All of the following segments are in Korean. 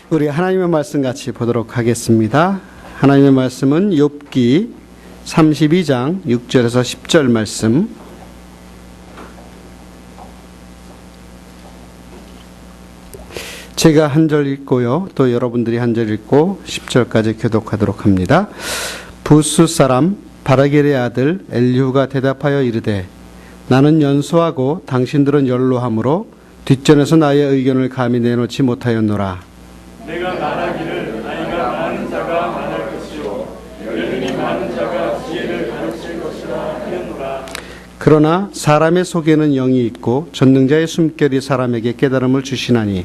우리 하나님의 말씀 같이 보도록 하겠습니다. 하나님의 말씀은 욥기 32장 6절에서 10절 말씀. 제가 한 절 읽고요, 또 여러분들이 한 절 읽고 10절까지 교독하도록 합니다. 부스 사람 바라겔의 아들 엘리후가 대답하여 이르되, 나는 연소하고 당신들은 연로함으로 뒷전에서 나의 의견을 감히 내놓지 못하였노라. 내가 말하기를 나이가 많은 자가 말할 것이요 연륜이 많은 자가 지혜를 가르칠 것이라 하였노라. 그러나 사람의 속에는 영이 있고 전능자의 숨결이 사람에게 깨달음을 주시나니,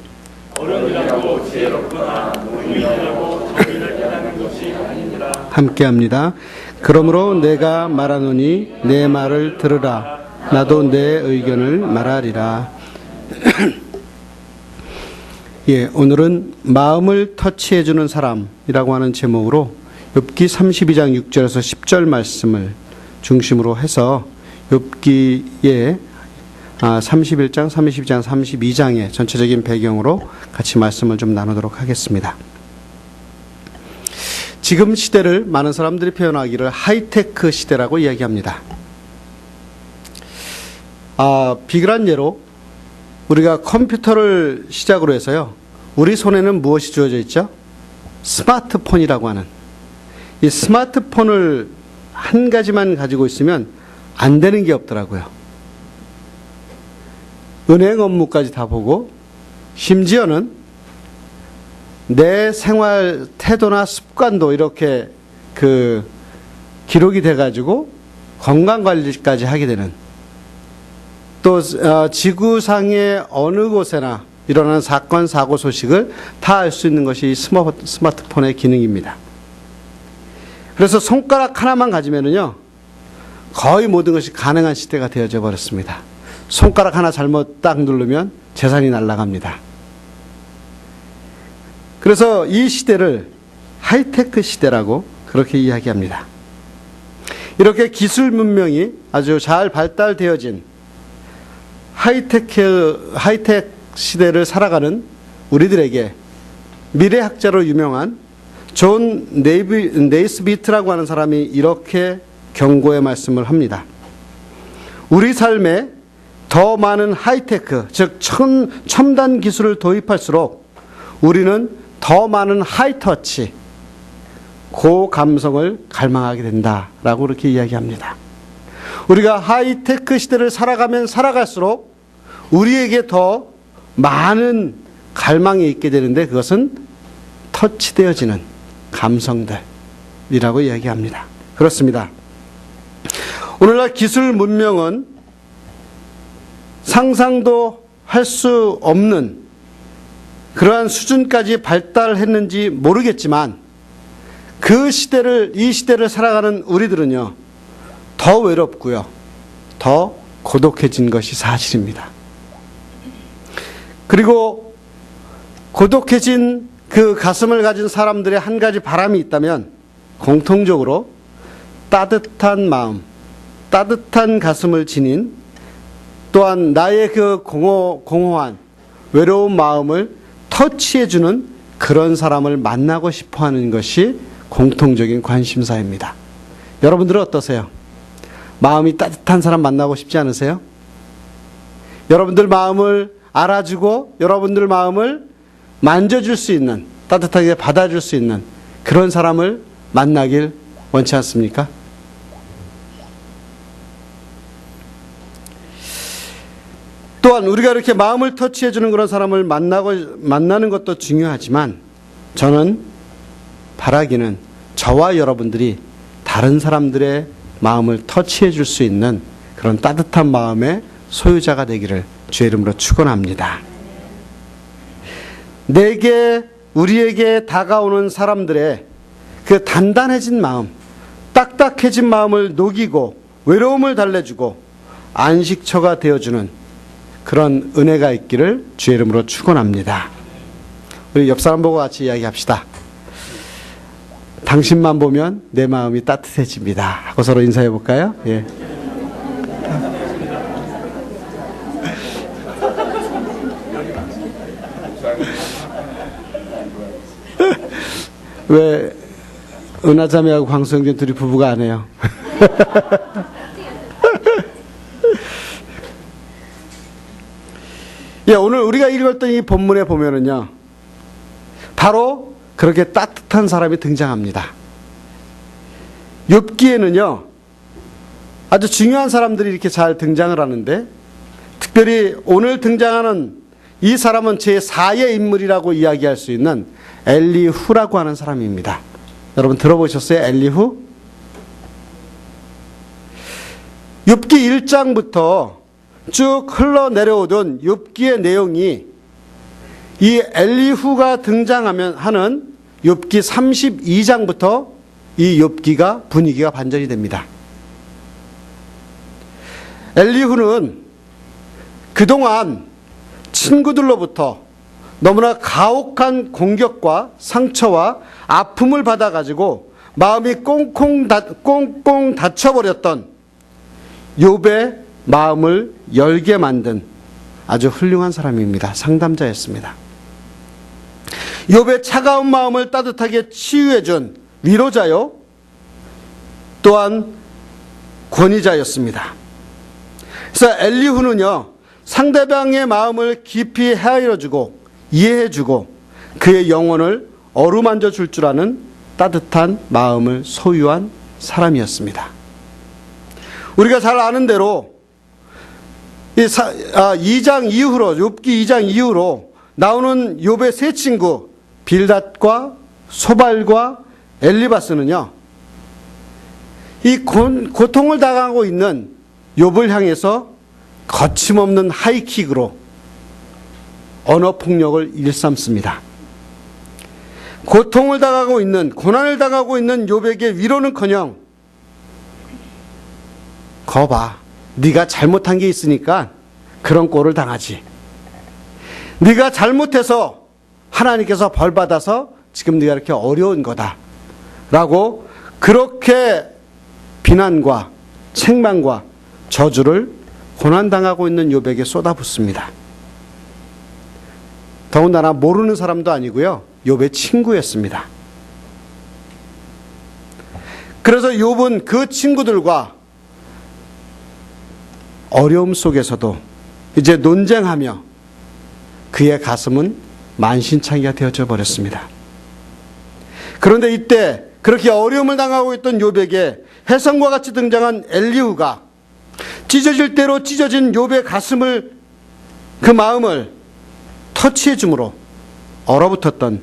어른이라고 지혜롭거나 노인이라고 자기를 깨닫는 것이 아니니라. 함께합니다. 그러므로 내가 말하노니 내 말을 들으라. 나도 내 의견을 말하리라. 예, 오늘은 마음을 터치해주는 사람이라고 하는 제목으로 욥기 32장 6절에서 10절 말씀을 중심으로 해서 욥기의 31장, 32장, 32장의 전체적인 배경으로 같이 말씀을 좀 나누도록 하겠습니다. 지금 시대를 많은 사람들이 표현하기를 하이테크 시대라고 이야기합니다. 비근한 예로 우리가 컴퓨터를 시작으로 해서요, 우리 손에는 무엇이 주어져 있죠? 스마트폰이라고 하는, 이 스마트폰을 한 가지만 가지고 있으면 안 되는 게 없더라고요. 은행 업무까지 다 보고, 심지어는 내 생활 태도나 습관도 이렇게 기록이 돼가지고 건강관리까지 하게 되는, 또 지구상의 어느 곳에나 일어나는 사건, 사고 소식을 다 알 수 있는 것이 스마트폰의 기능입니다. 그래서 손가락 하나만 가지면은요, 거의 모든 것이 가능한 시대가 되어져 버렸습니다. 손가락 하나 잘못 딱 누르면 재산이 날아갑니다. 그래서 이 시대를 하이테크 시대라고 그렇게 이야기합니다. 이렇게 기술 문명이 아주 잘 발달되어진 하이텍 시대를 살아가는 우리들에게 미래학자로 유명한 존 네이스비트라고 하는 사람이 이렇게 경고의 말씀을 합니다. 우리 삶에 더 많은 하이테크, 즉 첨단 기술을 도입할수록 우리는 더 많은 하이터치, 고감성을 갈망하게 된다라고 그렇게 이야기합니다. 우리가 하이테크 시대를 살아가면 살아갈수록 우리에게 더 많은 갈망이 있게 되는데, 그것은 터치되어지는 감성들이라고 이야기합니다. 그렇습니다. 오늘날 기술 문명은 상상도 할 수 없는 그러한 수준까지 발달했는지 모르겠지만, 이 시대를 살아가는 우리들은요, 더 외롭고요, 더 고독해진 것이 사실입니다. 그리고 고독해진 그 가슴을 가진 사람들의 한 가지 바람이 있다면, 공통적으로 따뜻한 마음, 따뜻한 가슴을 지닌, 또한 나의 그 공허한 외로운 마음을 터치해주는 그런 사람을 만나고 싶어 하는 것이 공통적인 관심사입니다. 여러분들은 어떠세요? 마음이 따뜻한 사람 만나고 싶지 않으세요? 여러분들 마음을 알아주고 여러분들 마음을 만져줄 수 있는, 따뜻하게 받아줄 수 있는 그런 사람을 만나길 원치 않습니까? 또한 우리가 이렇게 마음을 터치해주는 그런 사람을 만나는 것도 중요하지만, 저는 바라기는 저와 여러분들이 다른 사람들의 마음을 터치해줄 수 있는 그런 따뜻한 마음의 소유자가 되기를 주의 이름으로 축원합니다. 우리에게 다가오는 사람들의 그 단단해진 마음, 딱딱해진 마음을 녹이고 외로움을 달래주고 안식처가 되어주는 그런 은혜가 있기를 주의 이름으로 축원합니다. 우리 옆 사람 보고 같이 이야기합시다. 당신만 보면 내 마음이 따뜻해집니다 하고 서로 인사해 볼까요? 예. 왜 은하자매하고 광수형제 둘이 부부가 안 해요? 예, 오늘 우리가 읽었던 이 본문에 보면은요, 바로 그렇게 따뜻한 사람이 등장합니다. 욥기에는요, 아주 중요한 사람들이 이렇게 잘 등장을 하는데, 특별히 오늘 등장하는 이 사람은 제4의 인물이라고 이야기할 수 있는 엘리후라고 하는 사람입니다. 여러분 들어보셨어요? 엘리후? 욥기 1장부터 쭉 흘러내려오던 욥기의 내용이 이 엘리후가 등장하면 하는 욥기 32장부터 이 욥기가 분위기가 반전이 됩니다. 엘리후는 그동안 친구들로부터 너무나 가혹한 공격과 상처와 아픔을 받아가지고 마음이 꽁꽁 닫혀버렸던 욥의 마음을 열게 만든 아주 훌륭한 사람입니다. 상담자였습니다. 욥의 차가운 마음을 따뜻하게 치유해준 위로자요, 또한 권위자였습니다. 그래서 엘리후는요, 상대방의 마음을 깊이 헤아려주고 이해해주고 그의 영혼을 어루만져 줄 줄 아는 따뜻한 마음을 소유한 사람이었습니다. 우리가 잘 아는 대로 2장 이후로, 욥기 2장 이후로 나오는 욥의 세 친구 빌닷과 소발과 엘리바스는요, 이 고통을 당하고 있는 욥을 향해서 거침없는 하이킥으로 언어 폭력을 일삼습니다. 고통을 당하고 있는, 고난을 당하고 있는 욥에게 위로는커녕 거봐, 네가 잘못한 게 있으니까 그런 꼴을 당하지. 네가 잘못해서 하나님께서 벌 받아서 지금 네가 이렇게 어려운 거다 라고 그렇게 비난과 책망과 저주를 고난당하고 있는 욥에게 쏟아붓습니다. 더군다나 모르는 사람도 아니고요, 욥의 친구였습니다. 그래서 욥은 그 친구들과 어려움 속에서도 이제 논쟁하며 그의 가슴은 만신창이가 되어져 버렸습니다. 그런데 이때 그렇게 어려움을 당하고 있던 욥에게 혜성과 같이 등장한 엘리후가 찢어질 대로 찢어진 욥의 가슴을, 그 마음을 터치해 주므로 얼어붙었던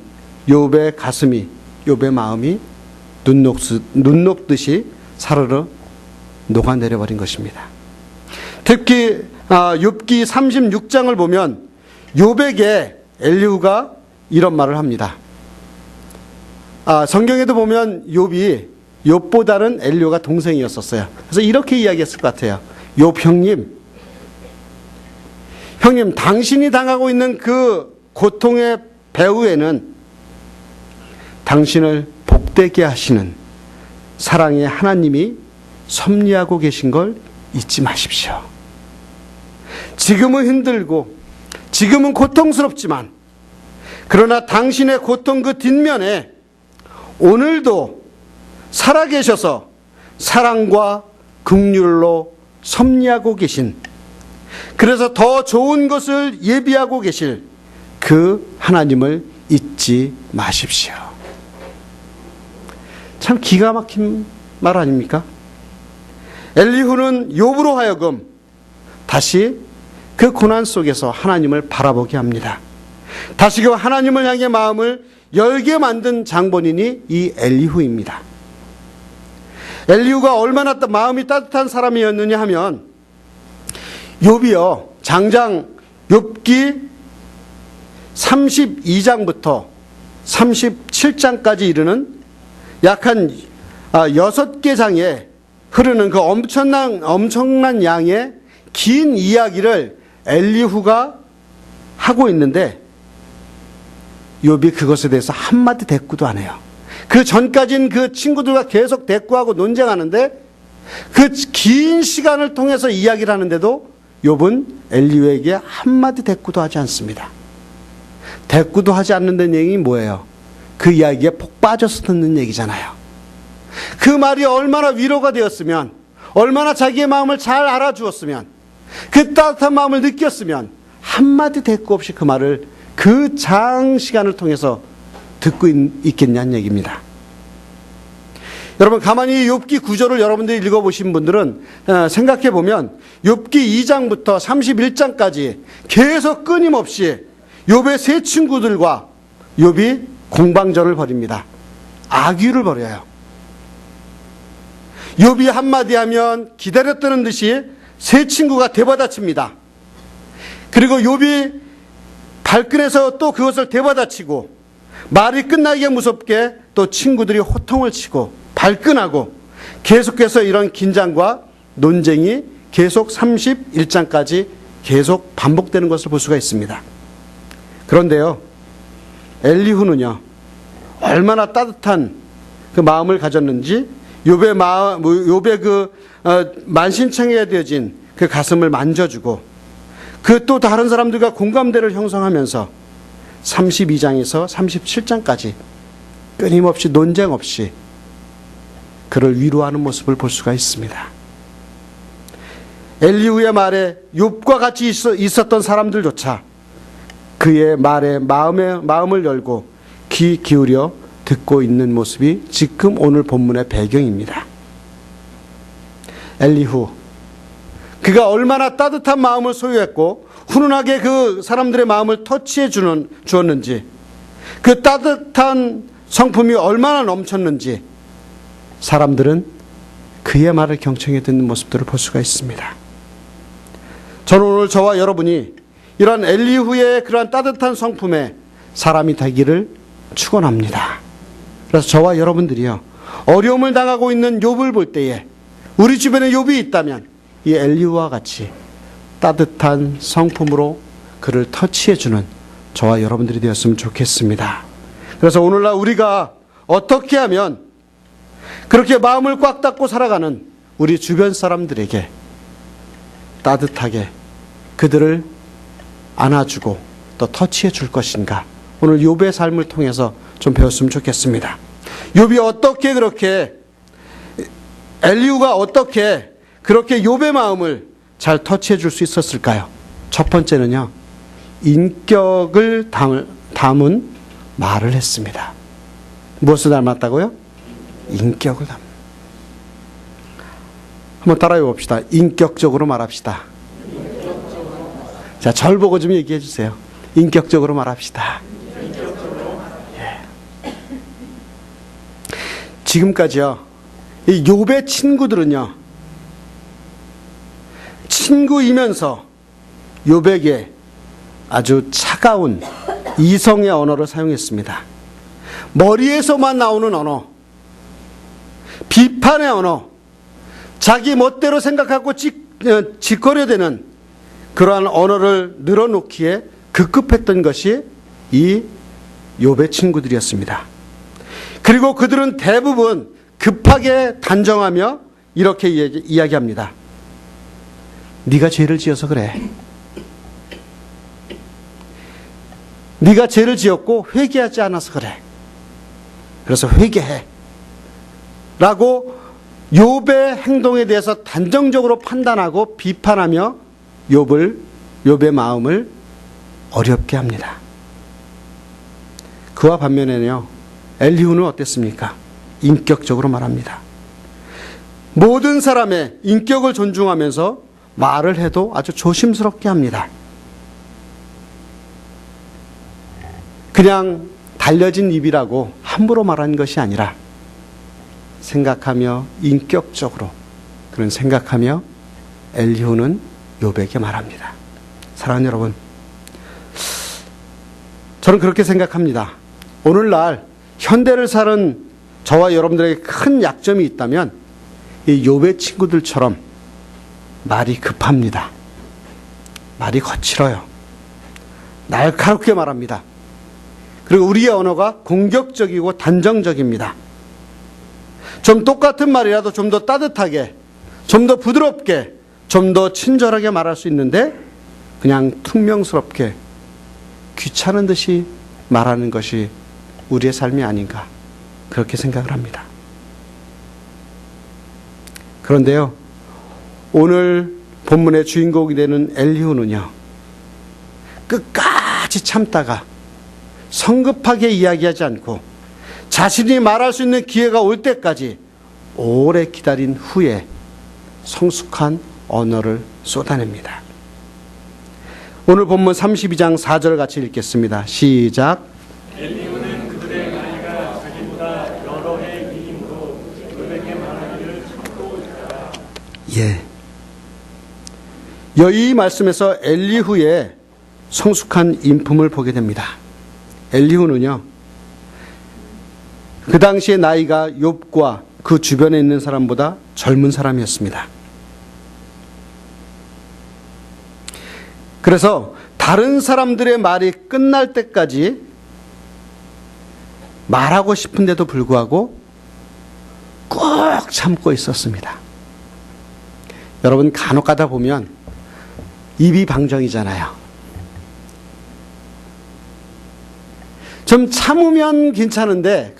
욥의 가슴이, 욥의 마음이 눈 녹듯이 사르르 녹아내려 버린 것입니다. 특히 욥기 36장을 보면 욥에게 엘리후가 이런 말을 합니다. 성경에도 보면 욥보다는 엘리후가 동생이었었어요. 그래서 이렇게 이야기했을 것 같아요. 욥 형님, 당신이 당하고 있는 그 고통의 배후에는 당신을 복되게 하시는 사랑의 하나님이 섭리하고 계신 걸 잊지 마십시오. 지금은 힘들고 지금은 고통스럽지만 그러나 당신의 고통 그 뒷면에 오늘도 살아계셔서 사랑과 긍휼로 섭리하고 계신, 그래서 더 좋은 것을 예비하고 계실 그 하나님을 잊지 마십시오. 참 기가 막힌 말 아닙니까? 엘리후는 욥으로 하여금 다시 그 고난 속에서 하나님을 바라보게 합니다. 다시 그 하나님을 향해 마음을 열게 만든 장본인이 이 엘리후입니다. 엘리후가 얼마나 마음이 따뜻한 사람이었느냐 하면, 욥이요, 장장 욥기 32장부터 37장까지 이르는 약 한 6개 장에 흐르는 그 엄청난 양의 긴 이야기를 엘리후가 하고 있는데 욥이 그것에 대해서 한마디 대꾸도 안 해요. 그 전까지는 그 친구들과 계속 대꾸하고 논쟁하는데 그 긴 시간을 통해서 이야기를 하는데도 욥은 엘리후에게 한마디 대꾸도 하지 않습니다. 대꾸도 하지 않는다는 얘기 뭐예요? 그 이야기에 폭 빠져서 듣는 얘기잖아요. 그 말이 얼마나 위로가 되었으면, 얼마나 자기의 마음을 잘 알아주었으면, 그 따뜻한 마음을 느꼈으면 한마디 대꾸 없이 그 말을 그 장시간을 통해서 듣고 있겠냐는 얘기입니다. 여러분, 가만히 욥기 9절을 여러분들이 읽어보신 분들은 생각해 보면 욥기 2장부터 31장까지 계속 끊임없이 욥의 세 친구들과 욥이 공방전을 벌입니다. 악유를 벌여요. 욥이 한마디 하면 기다렸다는 듯이 세 친구가 대받아칩니다. 그리고 욥이 발끈해서 또 그것을 대받아치고, 말이 끝나기가 무섭게 또 친구들이 호통을 치고 발끈하고, 계속해서 이런 긴장과 논쟁이 계속 31장까지 계속 반복되는 것을 볼 수가 있습니다. 그런데요, 엘리후는요, 얼마나 따뜻한 그 마음을 가졌는지 욥의 그 만신창이가 되어진 그 가슴을 만져주고, 그 또 다른 사람들과 공감대를 형성하면서 32장에서 37장까지 끊임없이 논쟁 없이 그를 위로하는 모습을 볼 수가 있습니다. 엘리후의 말에 욥과 같이 있었던 사람들조차 그의 말에 마음을 열고 귀 기울여 듣고 있는 모습이 지금 오늘 본문의 배경입니다. 엘리후, 그가 얼마나 따뜻한 마음을 소유했고 훈훈하게 그 사람들의 마음을 터치해 주었는지, 그 따뜻한 성품이 얼마나 넘쳤는지 사람들은 그의 말을 경청해 듣는 모습들을 볼 수가 있습니다. 저는 오늘 저와 여러분이 이러한 엘리후의 그러한 따뜻한 성품의 사람이 되기를 축원합니다. 그래서 저와 여러분들이요, 어려움을 당하고 있는 욥을 볼 때에 우리 주변에 욥이 있다면 이 엘리후와 같이 따뜻한 성품으로 그를 터치해주는 저와 여러분들이 되었으면 좋겠습니다. 그래서 오늘날 우리가 어떻게 하면 그렇게 마음을 꽉 닫고 살아가는 우리 주변 사람들에게 따뜻하게 그들을 안아주고 또 터치해 줄 것인가, 오늘 욥의 삶을 통해서 좀 배웠으면 좋겠습니다. 욥이 어떻게 그렇게, 엘리후가 어떻게 그렇게 욥의 마음을 잘 터치해 줄 수 있었을까요? 첫 번째는요, 인격을 담은 말을 했습니다. 무엇을 닮았다고요? 인격을 한번 따라해 봅시다. 인격적으로 말합시다. 자, 절 보고 좀 얘기해 주세요. 인격적으로 말합시다. 예. 지금까지요, 이 욥의 친구들은요, 친구이면서 욥에게 아주 차가운 이성의 언어를 사용했습니다. 머리에서만 나오는 언어, 비판의 언어, 자기 멋대로 생각하고 짓거려대는 그러한 언어를 늘어놓기에 급급했던 것이 이 욥의 친구들이었습니다. 그리고 그들은 대부분 급하게 단정하며 이렇게 이야기합니다. 네가 죄를 지어서 그래. 네가 죄를 지었고 회개하지 않아서 그래. 그래서 회개해. 라고 욥의 행동에 대해서 단정적으로 판단하고 비판하며 욥의 마음을 어렵게 합니다. 그와 반면에는요, 엘리후는 어땠습니까? 인격적으로 말합니다. 모든 사람의 인격을 존중하면서 말을 해도 아주 조심스럽게 합니다. 그냥 달려진 입이라고 함부로 말하는 것이 아니라 생각하며 인격적으로, 그런 생각하며 엘리후는 욥에게 말합니다. 사랑하는 여러분, 저는 그렇게 생각합니다. 오늘날 현대를 사는 저와 여러분들에게 큰 약점이 있다면 이 욥의 친구들처럼 말이 급합니다. 말이 거칠어요. 날카롭게 말합니다. 그리고 우리의 언어가 공격적이고 단정적입니다. 좀 똑같은 말이라도 좀 더 따뜻하게, 좀 더 부드럽게, 좀 더 친절하게 말할 수 있는데 그냥 퉁명스럽게 귀찮은 듯이 말하는 것이 우리의 삶이 아닌가 그렇게 생각을 합니다. 그런데요, 오늘 본문의 주인공이 되는 엘리후는요, 끝까지 참다가 성급하게 이야기하지 않고 자신이 말할 수 있는 기회가 올 때까지 오래 기다린 후에 성숙한 언어를 쏟아냅니다. 오늘 본문 32장 4절 같이 읽겠습니다. 시작. 엘리후는 그들의 나이가 자기보다 여러 해 위임으로 그들에게 말하기를 참고 있다. 예. 이 말씀에서 엘리후의 성숙한 인품을 보게 됩니다. 엘리후는요, 그 당시의 나이가 욥과 그 주변에 있는 사람보다 젊은 사람이었습니다. 그래서 다른 사람들의 말이 끝날 때까지 말하고 싶은데도 불구하고 꾹 참고 있었습니다. 여러분, 간혹 가다 보면 입이 방정이잖아요. 좀 참으면 괜찮았는데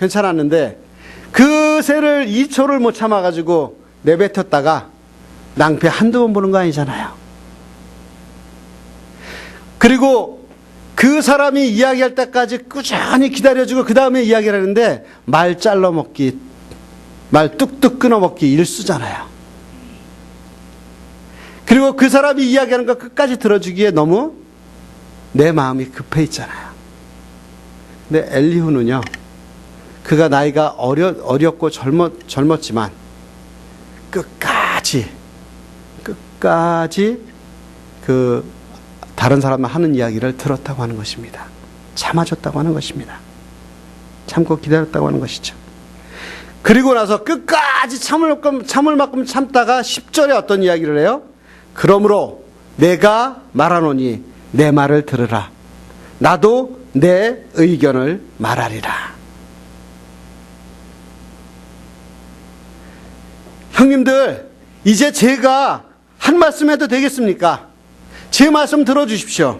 그 새를 2초를 못 참아가지고 내뱉었다가 낭패 한두 번 보는 거 아니잖아요. 그리고 그 사람이 이야기할 때까지 꾸준히 기다려주고 그 다음에 이야기를 하는데 말 잘라먹기, 말 뚝뚝 끊어먹기 일쑤잖아요. 그리고 그 사람이 이야기하는 거 끝까지 들어주기에 너무 내 마음이 급해 있잖아요. 근데 엘리후는요, 그가 나이가 어렸고 젊었지만 끝까지 그 다른 사람이 하는 이야기를 들었다고 하는 것입니다. 참아줬다고 하는 것입니다. 참고 기다렸다고 하는 것이죠. 그리고 나서 끝까지 참을 만큼 참다가 10절에 어떤 이야기를 해요? 그러므로 내가 말하노니 내 말을 들으라. 나도 내 의견을 말하리라. 형님들, 이제 제가 한 말씀 해도 되겠습니까? 제 말씀 들어주십시오.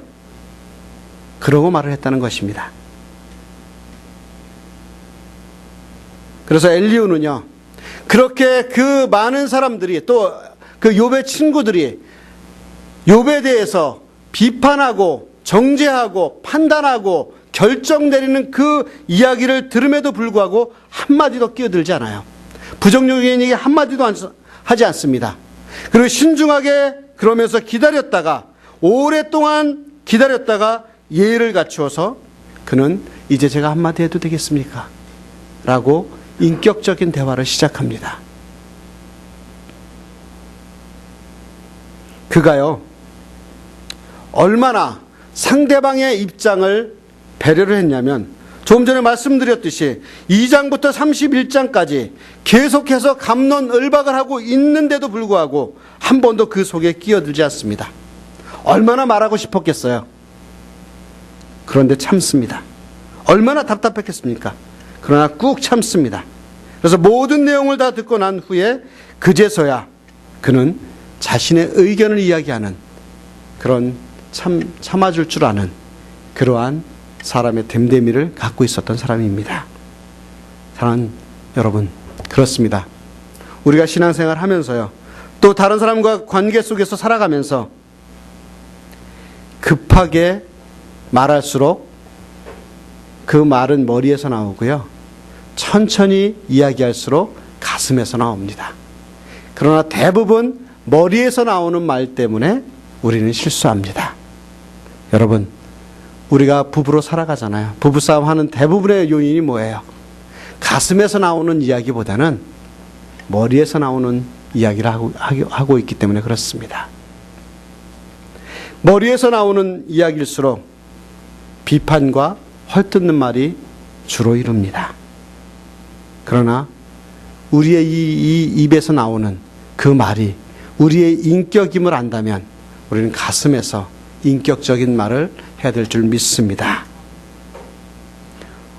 그러고 말을 했다는 것입니다. 그래서 엘리후는요, 그렇게 그 많은 사람들이 또 그 욥의 친구들이 욥에 대해서 비판하고 정죄하고 판단하고 결정 내리는 그 이야기를 들음에도 불구하고 한마디도 끼어들지 않아요. 부정적인 얘기 한마디도 하지 않습니다. 그리고 신중하게 그러면서 기다렸다가 오랫동안 기다렸다가 예의를 갖추어서 그는 이제 제가 한마디 해도 되겠습니까? 라고 인격적인 대화를 시작합니다. 그가요, 얼마나 상대방의 입장을 배려를 했냐면 조금 전에 말씀드렸듯이 2장부터 31장까지 계속해서 갑론을박을 하고 있는데도 불구하고 한 번도 그 속에 끼어들지 않습니다. 얼마나 말하고 싶었겠어요. 그런데 참습니다. 얼마나 답답했겠습니까? 그러나 꾹 참습니다. 그래서 모든 내용을 다 듣고 난 후에 그제서야 그는 자신의 의견을 이야기하는 그런 참아줄 줄 아는 그러한 사람의 됨됨이를 갖고 있었던 사람입니다. 사랑하는 여러분, 그렇습니다. 우리가 신앙생활 하면서요, 또 다른 사람과 관계 속에서 살아가면서 급하게 말할수록 그 말은 머리에서 나오고요, 천천히 이야기할수록 가슴에서 나옵니다. 그러나 대부분 머리에서 나오는 말 때문에 우리는 실수합니다. 여러분, 우리가 부부로 살아가잖아요. 부부싸움 하는 대부분의 요인이 뭐예요? 가슴에서 나오는 이야기보다는 머리에서 나오는 이야기를 하고 있기 때문에 그렇습니다. 머리에서 나오는 이야기일수록 비판과 헐뜯는 말이 주로 이룹니다. 그러나 우리의 이 입에서 나오는 그 말이 우리의 인격임을 안다면 우리는 가슴에서 인격적인 말을 해야 될 줄 믿습니다.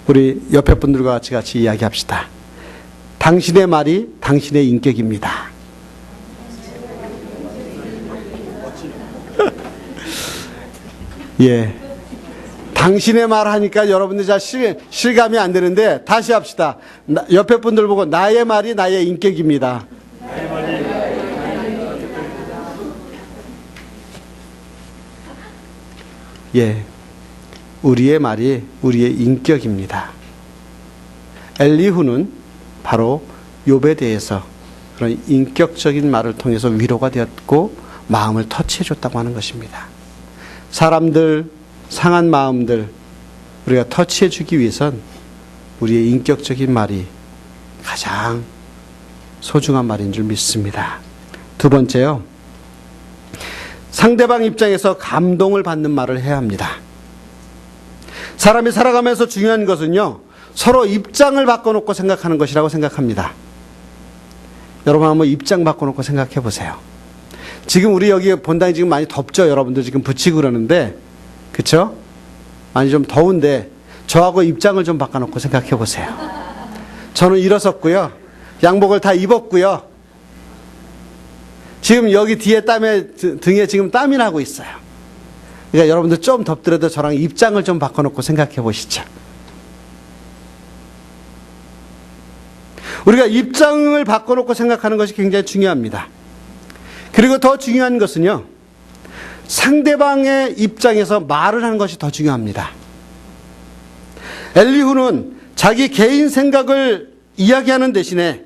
우리 옆에 분들과 같이 이야기합시다. 당신의 말이 당신의 인격입니다. 예, 당신의 말 하니까 여러분들 잘 실감이 안 되는데 다시 합시다. 옆에 분들 보고 나의 말이 나의 인격입니다. 예, 우리의 말이 우리의 인격입니다. 엘리후는 바로 욥에 대해서 그런 인격적인 말을 통해서 위로가 되었고 마음을 터치해 줬다고 하는 것입니다. 사람들, 상한 마음들 우리가 터치해 주기 위해선 우리의 인격적인 말이 가장 소중한 말인 줄 믿습니다. 두 번째요. 상대방 입장에서 감동을 받는 말을 해야 합니다. 사람이 살아가면서 중요한 것은요, 서로 입장을 바꿔놓고 생각하는 것이라고 생각합니다. 여러분 한번 입장 바꿔놓고 생각해 보세요. 지금 우리 여기 본당이 지금 많이 덥죠? 여러분들 지금 붙이고 그러는데, 그쵸? 많이 좀 더운데 저하고 입장을 좀 바꿔놓고 생각해 보세요. 저는 일어섰고요. 양복을 다 입었고요. 지금 여기 뒤에 등에 지금 땀이 나고 있어요. 그러니까 여러분들 좀 덥더라도 저랑 입장을 좀 바꿔놓고 생각해 보시죠. 우리가 입장을 바꿔놓고 생각하는 것이 굉장히 중요합니다. 그리고 더 중요한 것은요, 상대방의 입장에서 말을 하는 것이 더 중요합니다. 엘리후는 자기 개인 생각을 이야기하는 대신에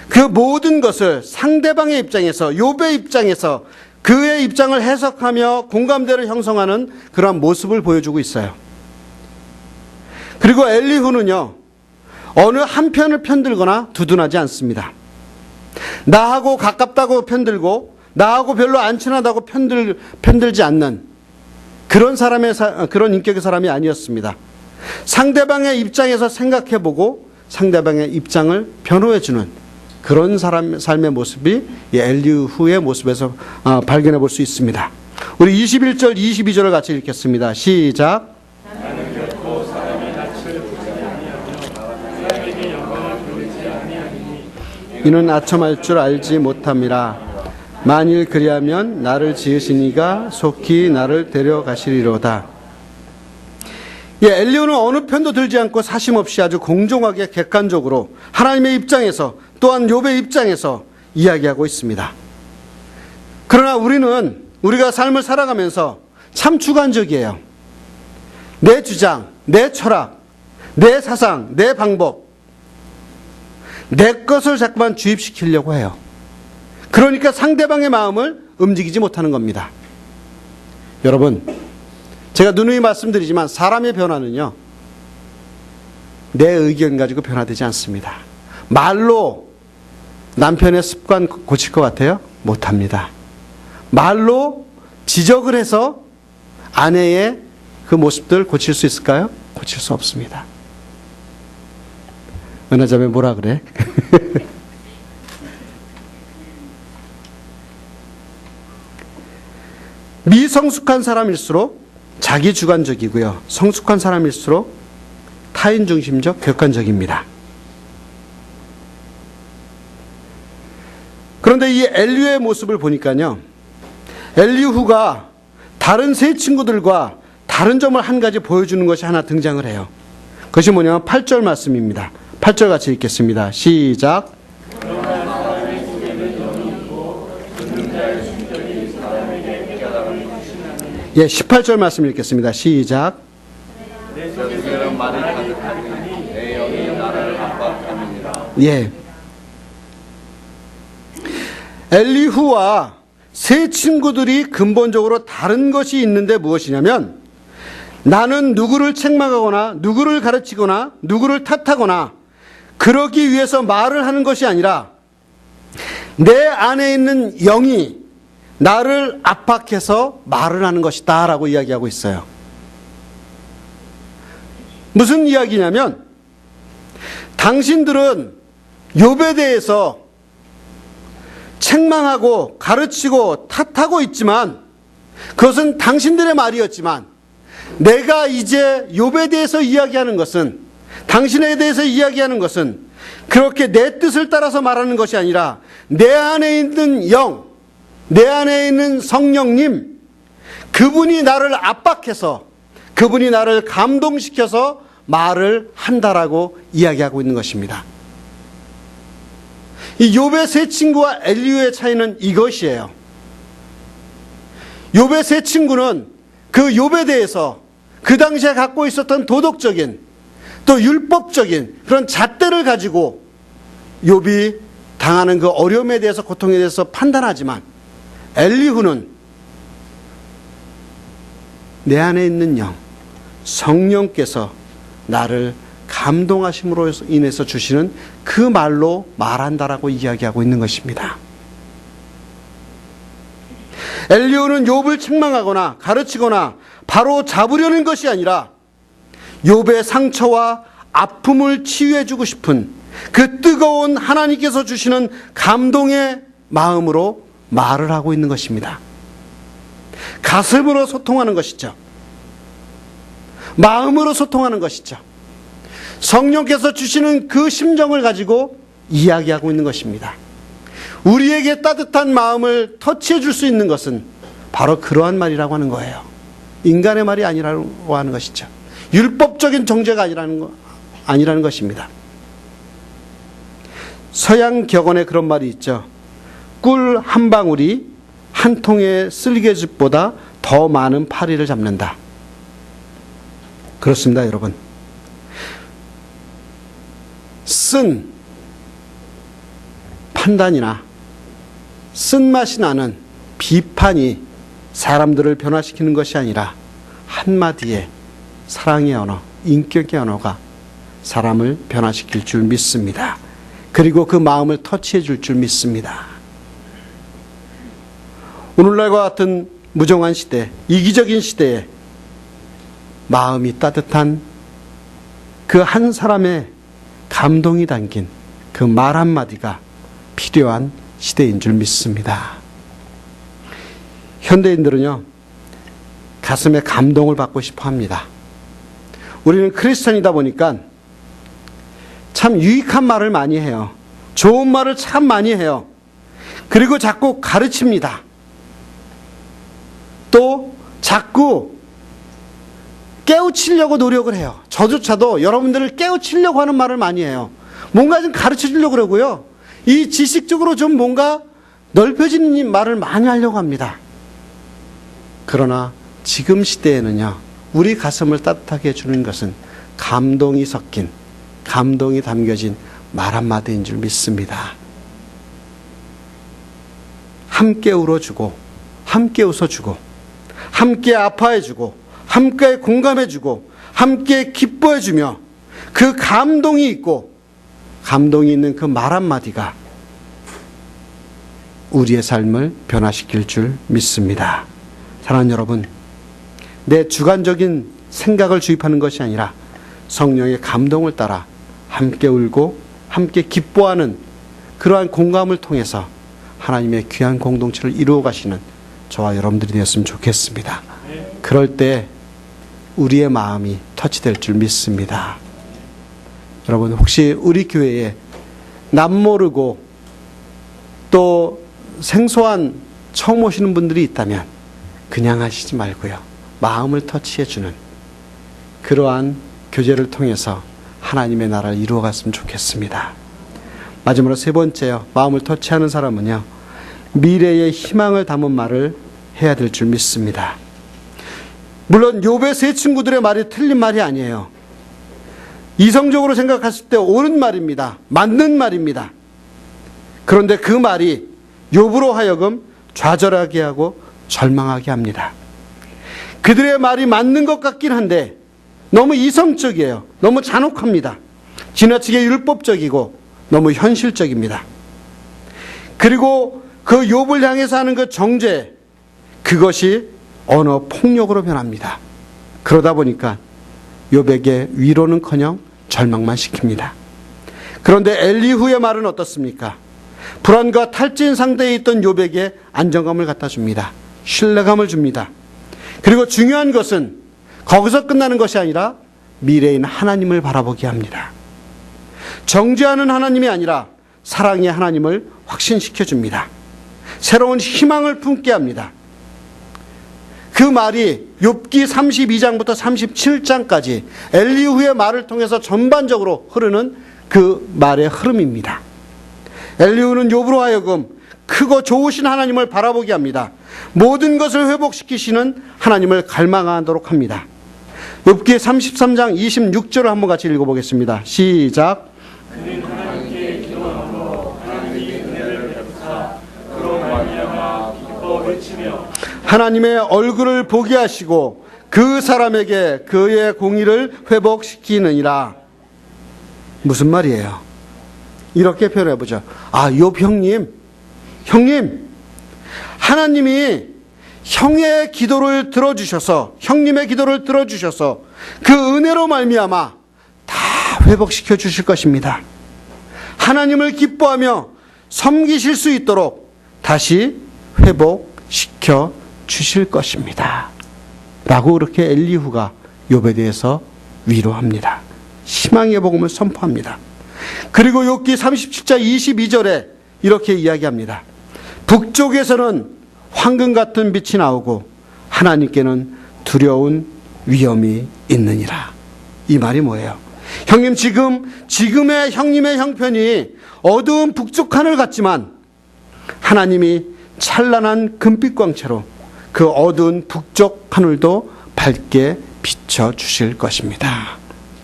그 모든 것을 상대방의 입장에서, 욥의 입장에서 그의 입장을 해석하며 공감대를 형성하는 그러한 모습을 보여주고 있어요. 그리고 엘리후는요, 어느 한편을 편들거나 두둔하지 않습니다. 나하고 가깝다고 편들고 나하고 별로 안 친하다고 편들지 않는 그런 인격의 사람이 아니었습니다. 상대방의 입장에서 생각해보고 상대방의 입장을 변호해주는 그런 삶의 모습이 엘리후의 모습에서 발견해 볼 수 있습니다. 우리 21절, 22절을 같이 읽겠습니다. 시작. 나는 결코 사람의 낯을 보지 아니하며 사람에게 영광을 돌리지 아니하니 이는 아첨할 줄 알지 못함이라. 만일 그리하면 나를 지으신 이가 속히 나를 데려가시리로다. 엘리후는 어느 편도 들지 않고 사심없이 아주 공정하게 객관적으로 하나님의 입장에서 또한 욥의 입장에서 이야기하고 있습니다. 그러나 우리가 삶을 살아가면서 참 주관적이에요. 내 주장, 내 철학, 내 사상, 내 방법, 내 것을 자꾸만 주입시키려고 해요. 그러니까 상대방의 마음을 움직이지 못하는 겁니다. 여러분, 제가 누누이 말씀드리지만 사람의 변화는요, 내 의견 가지고 변화되지 않습니다. 말로 남편의 습관 고칠 것 같아요? 못합니다. 말로 지적을 해서 아내의 그 모습들 고칠 수 있을까요? 고칠 수 없습니다. 은하자매 뭐라 그래? 미성숙한 사람일수록 자기 주관적이고요. 성숙한 사람일수록 타인 중심적, 객관적입니다. 그런데 이 엘리후의 모습을 보니까요, 엘리후가 다른 세 친구들과 다른 점을 한 가지 보여주는 것이 하나 등장을 해요. 그것이 뭐냐면 8절 말씀입니다. 8절 같이 읽겠습니다. 시작. 예, 18절 말씀 읽겠습니다. 시작. 예. 엘리후와 세 친구들이 근본적으로 다른 것이 있는데 무엇이냐면, 나는 누구를 책망하거나 누구를 가르치거나 누구를 탓하거나 그러기 위해서 말을 하는 것이 아니라 내 안에 있는 영이 나를 압박해서 말을 하는 것이다 라고 이야기하고 있어요. 무슨 이야기냐면, 당신들은 욥에 대해서 책망하고 가르치고 탓하고 있지만 그것은 당신들의 말이었지만, 내가 이제 욥에 대해서 이야기하는 것은, 당신에 대해서 이야기하는 것은 그렇게 내 뜻을 따라서 말하는 것이 아니라 내 안에 있는 영, 내 안에 있는 성령님, 그분이 나를 압박해서 그분이 나를 감동시켜서 말을 한다라고 이야기하고 있는 것입니다. 이 욥의 세 친구와 엘리후의 차이는 이것이에요. 욥의 세 친구는 그 욥에 대해서 그 당시에 갖고 있었던 도덕적인 또 율법적인 그런 잣대를 가지고 욥이 당하는 그 어려움에 대해서 고통에 대해서 판단하지만 엘리후는 내 안에 있는 영, 성령께서 나를 감동하심으로 인해서 주시는 그 말로 말한다라고 이야기하고 있는 것입니다. 엘리후는 욥을 책망하거나 가르치거나 바로 잡으려는 것이 아니라 욥의 상처와 아픔을 치유해 주고 싶은 그 뜨거운 하나님께서 주시는 감동의 마음으로 말을 하고 있는 것입니다. 가슴으로 소통하는 것이죠. 마음으로 소통하는 것이죠. 성령께서 주시는 그 심정을 가지고 이야기하고 있는 것입니다. 우리에게 따뜻한 마음을 터치해 줄 수 있는 것은 바로 그러한 말이라고 하는 거예요. 인간의 말이 아니라고 하는 것이죠. 율법적인 정죄가 아니라는 것입니다. 서양 격언에 그런 말이 있죠. 꿀 한 방울이 한 통의 쓸개즙보다 더 많은 파리를 잡는다. 그렇습니다, 여러분. 쓴 판단이나 쓴맛이 나는 비판이 사람들을 변화시키는 것이 아니라 한마디의 사랑의 언어, 인격의 언어가 사람을 변화시킬 줄 믿습니다. 그리고 그 마음을 터치해 줄 줄 믿습니다. 오늘날과 같은 무정한 시대, 이기적인 시대에 마음이 따뜻한 그 한 사람의 감동이 담긴 그 말 한마디가 필요한 시대인 줄 믿습니다. 현대인들은요, 가슴에 감동을 받고 싶어 합니다. 우리는 크리스천이다 보니까 참 유익한 말을 많이 해요. 좋은 말을 참 많이 해요. 그리고 자꾸 가르칩니다. 또 자꾸 깨우치려고 노력을 해요. 저조차도 여러분들을 깨우치려고 하는 말을 많이 해요. 뭔가 좀 가르쳐 주려고 그러고요. 이 지식적으로 좀 뭔가 넓혀지는 말을 많이 하려고 합니다. 그러나 지금 시대에는요, 우리 가슴을 따뜻하게 해주는 것은 감동이 섞인, 감동이 담겨진 말 한마디인 줄 믿습니다. 함께 울어주고, 함께 웃어주고, 함께 아파해주고, 함께 공감해주고, 함께 기뻐해주며, 그 감동이 있고, 감동이 있는 그 말 한마디가 우리의 삶을 변화시킬 줄 믿습니다. 사랑하는 여러분, 내 주관적인 생각을 주입하는 것이 아니라 성령의 감동을 따라 함께 울고 함께 기뻐하는 그러한 공감을 통해서 하나님의 귀한 공동체를 이루어 가시는 저와 여러분들이 되었으면 좋겠습니다. 그럴 때 우리의 마음이 터치될 줄 믿습니다. 여러분, 혹시 우리 교회에 남모르고 또 생소한 처음 오시는 분들이 있다면 그냥 하시지 말고요, 마음을 터치해주는 그러한 교제를 통해서 하나님의 나라를 이루어갔으면 좋겠습니다. 마지막으로 세 번째요, 마음을 터치하는 사람은요, 미래의 희망을 담은 말을 해야 될 줄 믿습니다. 물론 욥의 세 친구들의 말이 틀린 말이 아니에요. 이성적으로 생각했을 때 옳은 말입니다. 맞는 말입니다. 그런데 그 말이 욥으로 하여금 좌절하게 하고 절망하게 합니다. 그들의 말이 맞는 것 같긴 한데 너무 이성적이에요. 너무 잔혹합니다. 지나치게 율법적이고 너무 현실적입니다. 그리고 그 욥을 향해서 하는 그 정죄, 그것이 언어 폭력으로 변합니다. 그러다 보니까 욥에게 위로는커녕 절망만 시킵니다. 그런데 엘리후의 말은 어떻습니까? 불안과 탈진 상태에 있던 욥에게 안정감을 갖다 줍니다. 신뢰감을 줍니다. 그리고 중요한 것은 거기서 끝나는 것이 아니라 미래인 하나님을 바라보게 합니다. 정죄하는 하나님이 아니라 사랑의 하나님을 확신시켜 줍니다. 새로운 희망을 품게 합니다. 그 말이 욥기 32장부터 37장까지 엘리후의 말을 통해서 전반적으로 흐르는 그 말의 흐름입니다. 엘리후는 욥으로 하여금 크고 좋으신 하나님을 바라보게 합니다. 모든 것을 회복시키시는 하나님을 갈망하도록 합니다. 욥기 33장 26절을 한번 같이 읽어보겠습니다. 시작. 그는 하나님께 기도함으로 하나님이 은혜를 베푸사 그로 말미암아 기뻐 외치며 하나님의 얼굴을 보게 하시고 그 사람에게 그의 공의를 회복시키느니라. 무슨 말이에요? 이렇게 표현해보죠. 욥 형님, 하나님이 형의 기도를 들어주셔서, 형님의 기도를 들어주셔서 그 은혜로 말미암아 다 회복시켜 주실 것입니다. 하나님을 기뻐하며 섬기실 수 있도록 다시 회복시켜 주실 것입니다. 라고 그렇게 엘리후가 욥에 대해서 위로합니다. 희망의 복음을 선포합니다. 그리고 욥기 37장 22절에 이렇게 이야기합니다. 북쪽에서는 황금 같은 빛이 나오고 하나님께는 두려운 위험이 있느니라. 이 말이 뭐예요? 형님, 지금의 형님의 형편이 어두운 북쪽 하늘 같지만 하나님이 찬란한 금빛 광채로 그 어두운 북쪽 하늘도 밝게 비춰 주실 것입니다.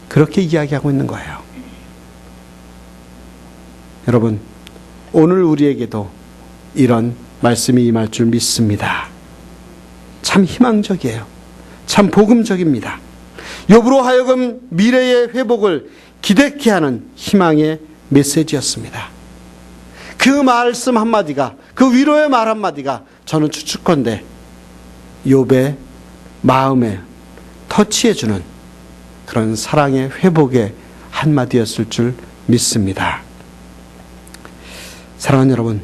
그렇게 이야기하고 있는 거예요. 여러분, 오늘 우리에게도 이런 말씀이 임할 줄 믿습니다. 참 희망적이에요. 참 복음적입니다. 욥으로 하여금 미래의 회복을 기대케 하는 희망의 메시지였습니다. 그 말씀 한마디가, 그 위로의 말 한마디가 저는 추측컨대 욥의 마음에 터치해주는 그런 사랑의 회복의 한마디였을 줄 믿습니다. 사랑하는 여러분,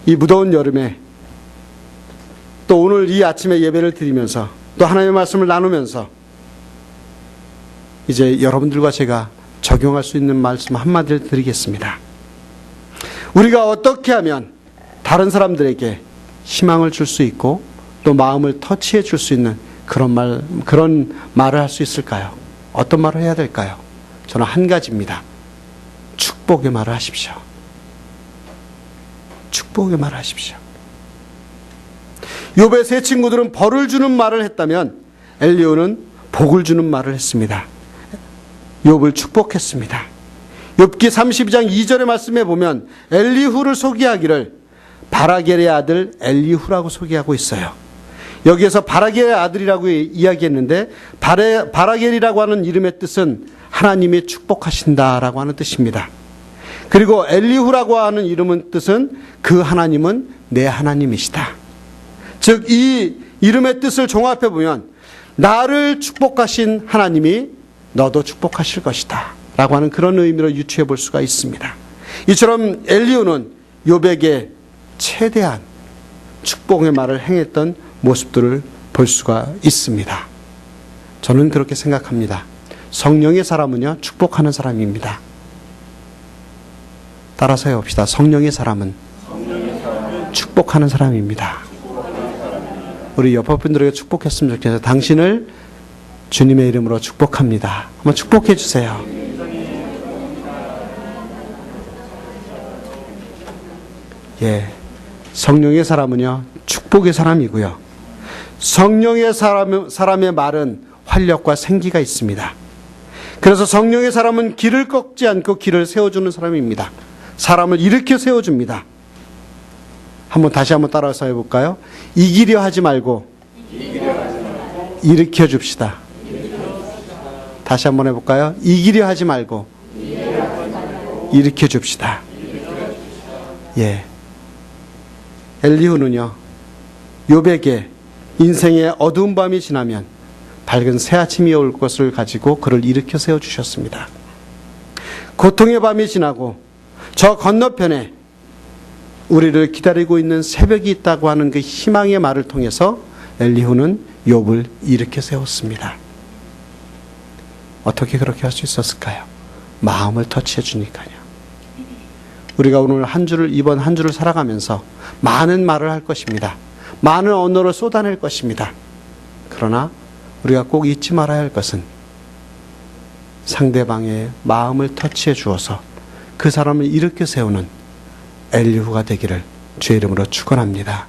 이 무더운 여름에 또 오늘 이 아침에 예배를 드리면서 또 하나님의 말씀을 나누면서 이제 여러분들과 제가 적용할 수 있는 말씀 한마디를 드리겠습니다. 우리가 어떻게 하면 다른 사람들에게 희망을 줄 수 있고 또 마음을 터치해 줄 수 있는 그런 말을 할 수 있을까요? 어떤 말을 해야 될까요? 저는 한 가지입니다. 축복의 말을 하십시오. 축복의 말을 하십시오. 욥의 세 친구들은 벌을 주는 말을 했다면 엘리후는 복을 주는 말을 했습니다. 욥을 축복했습니다. 욥기 32장 2절의 말씀에 보면 엘리후를 소개하기를 바라겔의 아들 엘리후라고 소개하고 있어요. 여기에서 바라겔의 아들이라고 이야기했는데 바라겔이라고 하는 이름의 뜻은 하나님이 축복하신다라고 하는 뜻입니다. 그리고 엘리후라고 하는 이름의 뜻은 그 하나님은 내 하나님이시다. 즉 이 이름의 뜻을 종합해 보면 나를 축복하신 하나님이 너도 축복하실 것이다 라고 하는 그런 의미로 유추해 볼 수가 있습니다. 이처럼 엘리후는 욥에게 최대한 축복의 말을 행했던 모습들을 볼 수가 있습니다. 저는 그렇게 생각합니다. 성령의 사람은요, 축복하는 사람입니다. 따라서 해봅시다. 성령의 사람은 축복하는 사람입니다. 우리 옆에 분들에게 축복했으면 좋겠어요. 당신을 주님의 이름으로 축복합니다. 한번 축복해 주세요. 예, 성령의 사람은요, 축복의 사람이고요. 성령의 사람의 말은 활력과 생기가 있습니다. 그래서 성령의 사람은 길을 꺾지 않고 길을 세워주는 사람입니다. 사람을 일으켜 세워줍니다. 다시 한번 따라서 해볼까요? 이기려 하지 말고 일으켜 줍시다. 다시 한번 해볼까요? 이기려 하지 말고 일으켜 줍시다. 예. 엘리후는요, 욥에게 인생의 어두운 밤이 지나면 밝은 새 아침이 올 것을 가지고 그를 일으켜 세워주셨습니다. 고통의 밤이 지나고 저 건너편에 우리를 기다리고 있는 새벽이 있다고 하는 그 희망의 말을 통해서 엘리후는 욥을 일으켜 세웠습니다. 어떻게 그렇게 할 수 있었을까요? 마음을 터치해 주니까요. 우리가 오늘 이번 한 주를 살아가면서 많은 말을 할 것입니다. 많은 언어를 쏟아낼 것입니다. 그러나 우리가 꼭 잊지 말아야 할 것은 상대방의 마음을 터치해 주어서 그 사람을 일으켜 세우는 엘리후가 되기를 주의 이름으로 축원합니다.